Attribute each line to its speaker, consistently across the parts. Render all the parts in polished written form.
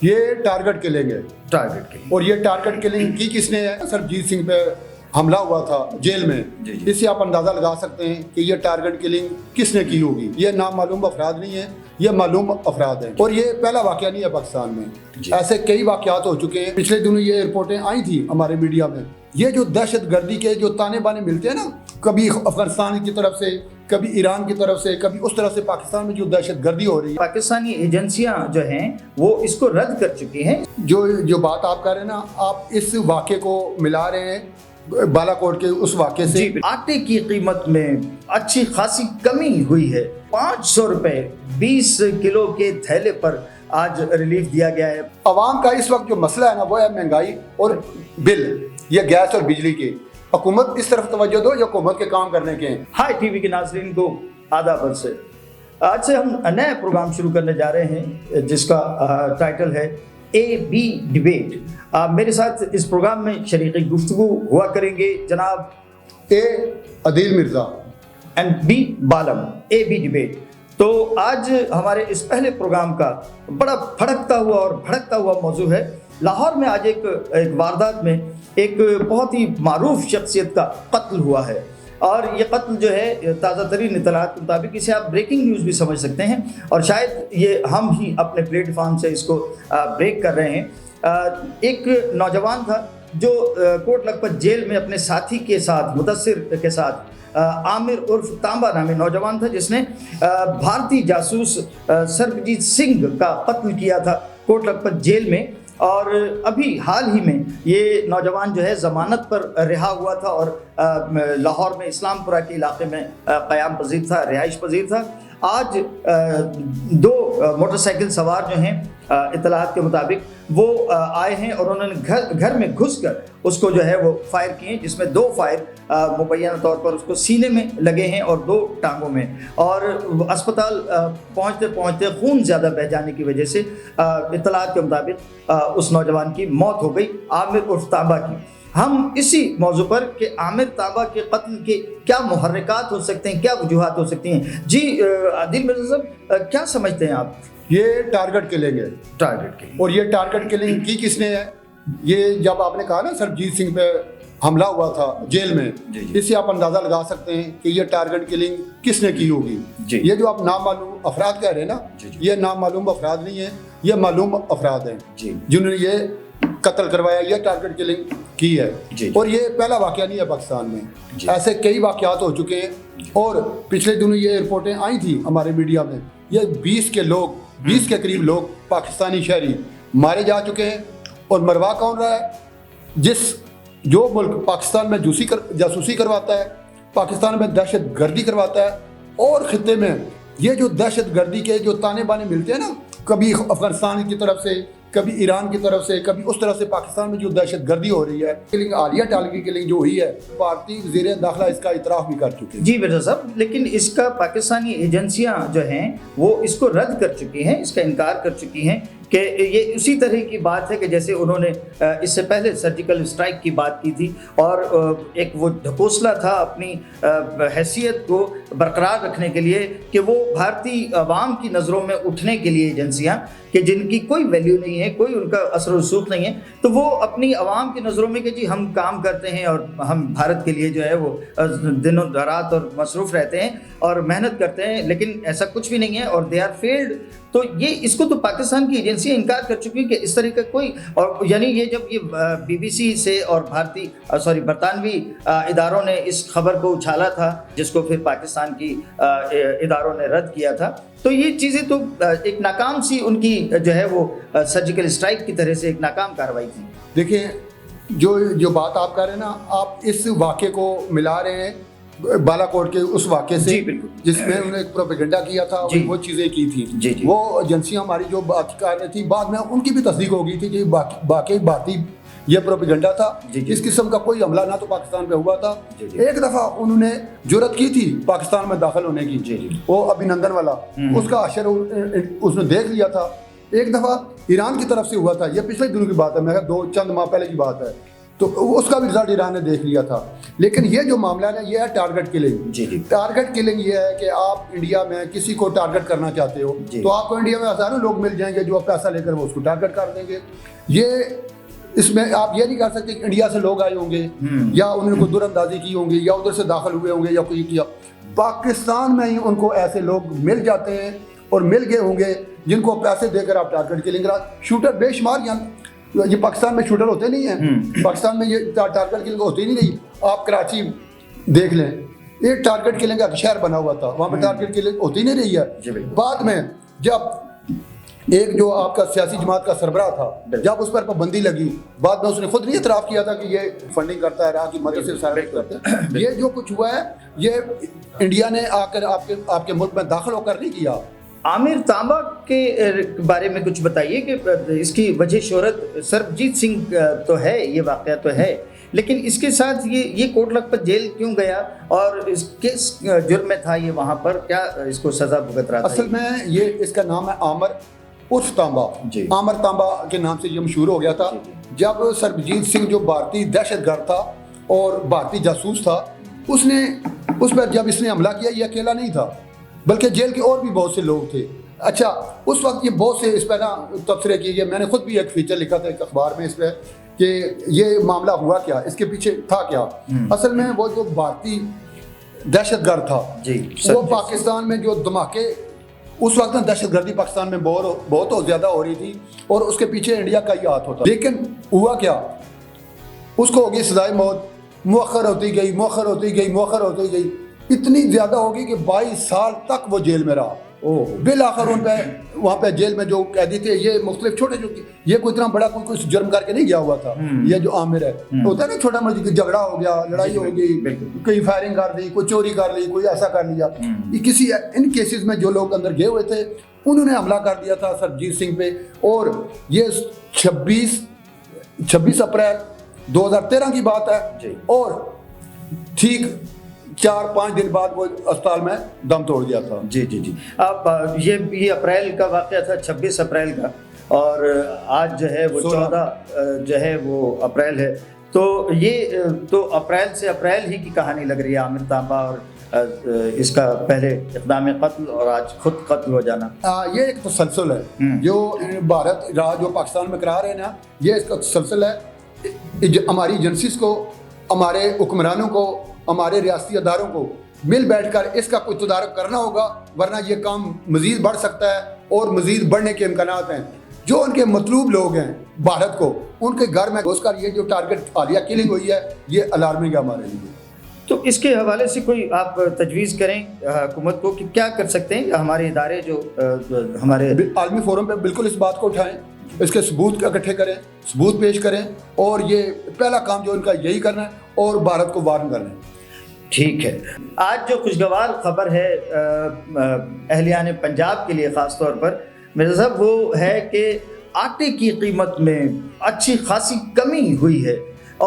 Speaker 1: یہ target killing ہے،
Speaker 2: target killing,
Speaker 1: اور یہ ٹارگٹ کلنگ کی کس نے ہے؟ سربجیت سنگھ پہ حملہ ہوا تھا جیل میں، اس سے آپ اندازہ لگا سکتے ہیں کہ یہ ٹارگٹ کلنگ کس نے کی ہوگی۔ یہ نامعلوم افراد نہیں ہیں، یہ معلوم افراد ہیں، اور یہ پہلا واقعہ نہیں ہے پاکستان میں، ایسے کئی واقعات ہو چکے ہیں۔ پچھلے دنوں یہ رپورٹیں آئی تھیں ہمارے میڈیا میں، یہ جو دہشت گردی کے جو تانے بانے ملتے ہیں نا، کبھی افغانستان کی طرف سے، کبھی ایران کی طرف سے، کبھی اس طرف سے پاکستان میں جو دہشت گردی ہو رہی ہے،
Speaker 2: پاکستانی ایجنسیاں جو ہیں وہ اس کو رد کر چکی ہیں۔
Speaker 1: جو بات آپ کر رہے ہیں نا، آپ اس واقعے کو ملا رہے ہیں بالا کوٹ کے اس واقعے سے۔
Speaker 2: آٹے کی قیمت میں اچھی خاصی کمی ہوئی ہے، 500 روپے 20 کلو کے تھیلے پر آج ریلیف دیا گیا ہے۔
Speaker 1: عوام کا اس وقت جو مسئلہ ہے نا، وہ ہے مہنگائی اور بل، یہ گیس اور بجلی کے۔ حکومت اس طرف توجہ دو جو حکومت کے کام کرنے کے ہیں۔
Speaker 2: ہائی ٹی وی کے ناظرین کو آداب سے آج سے ہم نیا پروگرام شروع کرنے جا رہے ہیں جس کا ٹائٹل ہے اے بی ڈیبیٹ۔ میرے ساتھ اس پروگرام میں شریک گفتگو ہوا کریں گے جناب
Speaker 1: A Adeel Mirza
Speaker 2: and B بالم، اے بی ڈیبیٹ۔ تو آج ہمارے اس پہلے پروگرام کا بڑا بھڑکتا ہوا موضوع ہے۔ لاہور میں آج ایک واردات میں ایک بہت ہی معروف شخصیت کا قتل ہوا ہے، اور یہ قتل جو ہے تازہ ترین اطلاعات کے مطابق اسے آپ بریکنگ نیوز بھی سمجھ سکتے ہیں، اور شاید یہ ہم ہی اپنے پلیٹ فارم سے اس کو بریک کر رہے ہیں۔ ایک نوجوان تھا جو کوٹ لکھپت جیل میں اپنے ساتھی کے ساتھ، مدثر کے ساتھ، عامر عرف تانبا نامی نوجوان تھا جس نے بھارتی جاسوس سربجیت سنگھ کا قتل کیا تھا کوٹ لکھپت جیل میں، اور ابھی حال ہی میں یہ نوجوان جو ہے ضمانت پر رہا ہوا تھا اور لاہور میں اسلام پورہ کے علاقے میں قیام پذیر تھا، رہائش پذیر تھا۔ آج دو موٹر سائیکل سوار جو ہیں اطلاعات کے مطابق وہ آئے ہیں اور انہوں نے گھر میں گھس کر اس کو جو ہے وہ فائر کیے، جس میں 2 فائر مبینہ طور پر اس کو سینے میں لگے ہیں اور 2 ٹانگوں میں، اور اسپتال پہنچتے پہنچتے خون زیادہ بہہ جانے کی وجہ سے اطلاعات کے مطابق اس نوجوان کی موت ہو گئی، عامر عرف تانبا کی۔ ہم اسی موضوع پر کہ عامر تانبا کے قتل کے کیا محرکات ہو سکتے ہیں، کیا وجوہات ہو سکتی ہیں، جی عادل مرزا صاحب کیا سمجھتے ہیں آپ؟
Speaker 1: یہ ٹارگٹ کلنگ ہے،
Speaker 2: ٹارگٹ کلنگ،
Speaker 1: اور یہ ٹارگٹ کلنگ کی کس نے ہے؟ یہ جب آپ نے کہا نا سربجیت سنگھ پہ حملہ ہوا تھا جیل میں، اس سے آپ اندازہ لگا سکتے ہیں کہ یہ ٹارگٹ کلنگ کس نے کی ہوگی۔ یہ جو آپ نامعلوم افراد کہہ رہے ہیں نا، یہ نامعلوم افراد نہیں ہیں، یہ معلوم افراد ہیں جنہوں نے یہ قتل کروایا، یہ ٹارگٹ کلنگ کی ہے، اور یہ پہلا واقعہ نہیں ہے پاکستان میں، ایسے کئی واقعات ہو چکے ہیں۔ اور پچھلے دنوں یہ رپورٹیں آئی تھیں ہمارے میڈیا میں، یہ 20 کے قریب لوگ پاکستانی شہری مارے جا چکے ہیں، اور مروا کون رہا ہے؟ جو ملک پاکستان میں جاسوسی کرواتا ہے، پاکستان میں دہشت گردی کرواتا ہے، اور خطے میں یہ جو دہشت گردی کے جو تانے بانے ملتے ہیں نا، کبھی افغانستان کی طرف سے، کبھی ایران کی طرف سے، کبھی اس طرف سے پاکستان میں جو دہشت گردی ہو رہی ہے، عالیہ ٹالگی کلنگ جو ہوئی ہے، بھارتی وزیر داخلہ اس کا اعتراف بھی کر چکے ہیں۔
Speaker 2: جی مرزا صاحب، لیکن اس کا پاکستانی ایجنسیاں جو ہیں وہ اس کو رد کر چکی ہیں، اس کا انکار کر چکی ہیں کہ یہ اسی طرح کی بات ہے کہ جیسے انہوں نے اس سے پہلے سرجیکل اسٹرائک کی بات کی تھی، اور ایک وہ ڈھکوسلا تھا اپنی حیثیت کو برقرار رکھنے کے لیے کہ وہ بھارتی عوام کی نظروں میں اٹھنے کے لیے ایجنسیاں کہ جن کی کوئی ویلیو نہیں ہے، کوئی ان کا اثر و رسوخ نہیں ہے، تو وہ اپنی عوام کی نظروں میں کہ جی ہم کام کرتے ہیں اور ہم بھارت کے لیے جو ہے وہ دنوں رات اور مصروف رہتے ہیں اور محنت کرتے ہیں، لیکن ایسا کچھ بھی نہیں ہے اور دے آر فیلڈ۔ تو یہ اس کو تو پاکستان کی ایجنسیاں انکار کر چکی ہیں کہ اس طرح کا کوئی، اور یعنی یہ جب یہ بی بی سی سے اور برطانوی اداروں نے اس خبر کو اچھالا تھا، جس کو پھر پاکستان کی اداروں نے رد کیا تھا، تو یہ چیزیں تو ایک ناکام سی ان کی جو ہے وہ سرجیکل اسٹرائک کی طرح سے ایک ناکام کارروائی تھی۔
Speaker 1: دیکھیں جو بات آپ کر رہے ہیں نا، آپ اس واقعے کو ملا رہے ہیں بالا کوٹ کے اس واقعے سے، جس میں انہوں نے ایک پروپیگنڈا کیا تھا، وہ چیزیں کی تھی، وہ ایجنسیاں ہماری جو بات کر رہی تھی، بعد میں ان کی بھی تصدیق ہو گئی تھی کہ باقی بھارتی یہ پروپیگنڈا تھا، اس قسم کا کوئی حملہ نہ تو پاکستان پہ ہوا تھا۔ ایک دفعہ انہوں نے جرأت کی تھی پاکستان میں داخل ہونے کی، وہ ابھینندن والا، اس کا اشر اس نے دیکھ لیا تھا۔ ایک دفعہ ایران کی طرف سے ہوا تھا، یہ پچھلے دنوں کی بات ہے، میرا چند ماہ پہلے کی بات ہے، تو اس کا بھی رزلٹ ایران نے دیکھ لیا تھا. لیکن یہ جو معاملہ ہے یہ ہے ٹارگٹ کلنگ.
Speaker 2: جی
Speaker 1: ٹارگٹ کلنگ یہ ہے کہ آپ انڈیا میں کسی کو ٹارگٹ کرنا چاہتے ہو تو آپ کو انڈیا میں ہزاروں لوگ مل جائیں گے جو پیسہ لے کر وہ اس کو ٹارگٹ کر دیں گے. یہ اس میں آپ یہ نہیں کر سکتے کہ انڈیا سے لوگ آئے ہوں گے یا انہوں نے کوئی دور اندازی کی ہوں گی یا ادھر سے داخل ہوئے ہوں گے یا کوئی کیا. پاکستان میں ہی ان کو ایسے لوگ مل جاتے ہیں اور مل گئے ہوں گے جن کو پیسے دے کر آپ ٹارگٹ کلنگ کرا. شوٹر بے شمار یہ پاکستان میں شوٹر ہوتے نہیں ہیں, پاکستان میں یہ ٹارگٹ کلنگ ہوتی نہیں رہی. آپ کراچی دیکھ لیں, ایک ٹارگٹ کلنگ کا شہر بنا ہوا تھا, وہاں پہ ٹارگٹ کلنگ ہوتی نہیں رہی ہے. بعد میں جب ایک جو آپ کا سیاسی جماعت کا سربراہ تھا, جب اس پر پابندی لگی, بعد میں اس نے خود نہیں اعتراف کیا تھا کہ یہ فنڈنگ کرتا ہے, راہ کی مدد سے سارا کرتے ہیں. یہ جو کچھ ہوا ہے یہ انڈیا نے آ کر آپ کے ملک میں داخل ہو کر نہیں کیا.
Speaker 2: عامر تانبا کے بارے میں کچھ بتائیے کہ اس کی وجہ شہرت سربجیت سنگھ تو ہے, یہ واقعہ تو ہے, لیکن اس کے ساتھ یہ کوٹ لکھپت جیل کیوں گیا اور اس کس جرم میں تھا یہ وہاں پر, کیا اس کو سزا بھگت رہا تھا؟
Speaker 1: اصل میں یہ اس کا نام ہے عامر عرف تانبا. عامر تانبا کے نام سے یہ مشہور ہو گیا تھا. جب سربجیت سنگھ جو بھارتی دہشت گرد تھا اور بھارتی جاسوس تھا, اس پر جب اس نے حملہ کیا یہ اکیلا نہیں تھا بلکہ جیل کے اور بھی بہت سے لوگ تھے. اچھا, اس وقت یہ بہت سے اس پہ نا تبصرے کیے گئے. میں نے خود بھی ایک فیچر لکھا تھا ایک اخبار میں اس پہ کہ یہ معاملہ ہوا کیا, اس کے پیچھے تھا کیا. اصل میں وہ جو بھارتی دہشت گرد تھا وہ پاکستان میں جو دھماکے اس وقت دہشت گردی پاکستان میں بہت زیادہ ہو رہی تھی اور اس کے پیچھے انڈیا کا ہی ہاتھ ہوتا. لیکن ہوا کیا, اس کو ہوگی سزائے موت, مؤخر ہوتی گئی, اتنی زیادہ ہوگی کہ 22 سال تک وہ جیل میں رہا. بالآخر ان پہ وہاں پہ جیل میں جو قیدی تھے یہ مختلف چھوٹے جو, یہ کوئی اتنا بڑا کوئی جرم کر کے نہیں گیا ہوا تھا. یہ جو عامر ہے ہوتا ہے نا چھوٹا مرضی, جھگڑا ہو گیا, لڑائی ہو گئی, کوئی فائرنگ کر دی, کوئی چوری کر لی, کوئی ایسا کر لیا. کسی ان کیسز میں جو لوگ اندر گئے ہوئے تھے انہوں نے حملہ کر دیا تھا سربجیت سنگھ پہ. اور یہ 26 اپریل 2013 کی بات ہے اور ٹھیک 4-5 دن بعد وہ اسپتال میں دم توڑ گیا تھا.
Speaker 2: جی اب یہ اپریل کا واقعہ تھا, 26 اپریل کا, اور آج جو ہے وہ 14 جو ہے وہ اپریل ہے. تو یہ تو اپریل سے اپریل ہی کی کہانی لگ رہی ہے عامر تانبا اور اس کا پہلے اقدام قتل اور آج خود قتل ہو جانا.
Speaker 1: یہ ایک تسلسل ہے جو بھارت راج جو پاکستان میں کرا رہے ہیں نا, یہ اس کا تسلسل ہے. ہماری ایجنسیز کو, ہمارے حکمرانوں کو, ہمارے ریاستی اداروں کو مل بیٹھ کر اس کا کوئی تدارک کرنا ہوگا, ورنہ یہ کام مزید بڑھ سکتا ہے اور مزید بڑھنے کے امکانات ہیں. جو ان کے مطلوب لوگ ہیں بھارت کو, ان کے گھر میں گھس کر یہ جو ٹارگٹ حالیہ کلنگ ہوئی ہے یہ الارمنگ ہے ہمارے لیے.
Speaker 2: تو اس کے حوالے سے کوئی آپ تجویز کریں حکومت کو کہ کیا کر سکتے ہیں ہمارے ادارے جو ہمارے
Speaker 1: عالمی فورم پہ بالکل اس بات کو اٹھائیں, اس کے ثبوت اکٹھے کریں, ثبوت پیش کریں, اور یہ پہلا کام جو ان کا یہی کرنا ہے اور بھارت کو وارن کرنا ہے.
Speaker 2: ٹھیک ہے. آج جو خوشگوار خبر ہے اہلیان پنجاب کے لیے خاص طور پر میرا صاحب, وہ ہے کہ آٹے کی قیمت میں اچھی خاصی کمی ہوئی ہے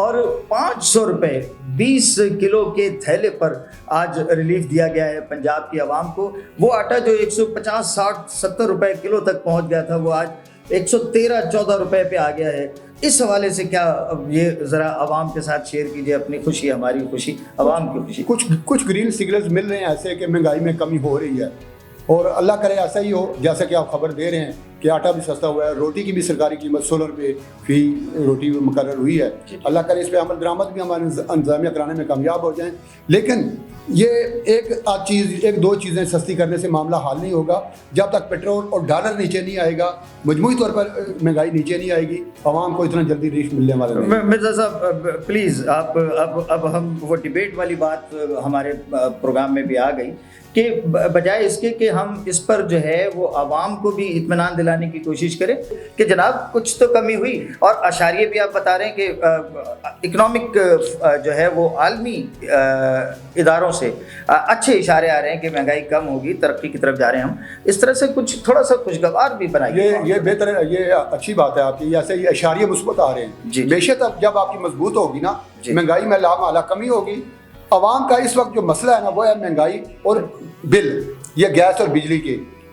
Speaker 2: اور 500 روپے 20 کلو کے تھیلے پر آج ریلیف دیا گیا ہے پنجاب کی عوام کو. وہ آٹا جو 150 60 70 روپے کلو تک پہنچ گیا تھا وہ آج 113 14 روپے پہ آ گیا ہے. اس حوالے سے کیا یہ ذرا عوام کے ساتھ شیئر کیجیے اپنی خوشی, ہماری خوشی, عوام کی خوشی.
Speaker 1: کچھ گرین سگنلز مل رہے ہیں ایسے کہ مہنگائی میں کمی ہو رہی ہے, اور اللہ کرے ایسا ہی ہو جیسا کہ آپ خبر دے رہے ہیں کہ آٹا بھی سستا ہوا ہے, روٹی کی بھی سرکاری قیمت 16 روپے فی روٹی مقرر ہوئی ہے. اللہ کرے اس پہ عمل درآمد بھی ہمارے انتظامیہ کرانے میں کامیاب ہو جائیں. لیکن یہ ایک دو چیزیں سستی کرنے سے معاملہ حل نہیں ہوگا جب تک پیٹرول اور ڈالر نیچے نہیں آئے گا, مجموعی طور پر مہنگائی نیچے نہیں آئے گی, عوام کو اتنا جلدی ریلیف ملنے والا نہیں.
Speaker 2: مرزا صاحب پلیز آپ اب ہم وہ ڈیبیٹ والی بات ہمارے پروگرام میں بھی آ گئی کہ بجائے اس کے کہ ہم اس پر جو ہے وہ عوام کو بھی اطمینان دلانے کی کوشش کریں کہ جناب کچھ تو کمی ہوئی, اور اشاریے بھی آپ بتا رہے ہیں کہ اکنامک جو ہے وہ عالمی اداروں سے اچھے اشارے آ رہے ہیں کہ مہنگائی کم ہوگی, ترقی کی طرف جا رہے ہیں ہم. اس طرح سے کچھ تھوڑا سا خوشگوار بھی بنائیے.
Speaker 1: یہ بہتر ہے, یہ اچھی بات ہے آپ کی, ایسے یہ اشاریے مثبت آ رہے ہیں. بے شک جب آپ کی مضبوط ہوگی نا, مہنگائی میں لامعلا کمی ہوگی. عوام کا اس وقت جو مسئلہ ہے نا وہ ہے مہنگائی اور بل, یہ گیس اور بجلی کے.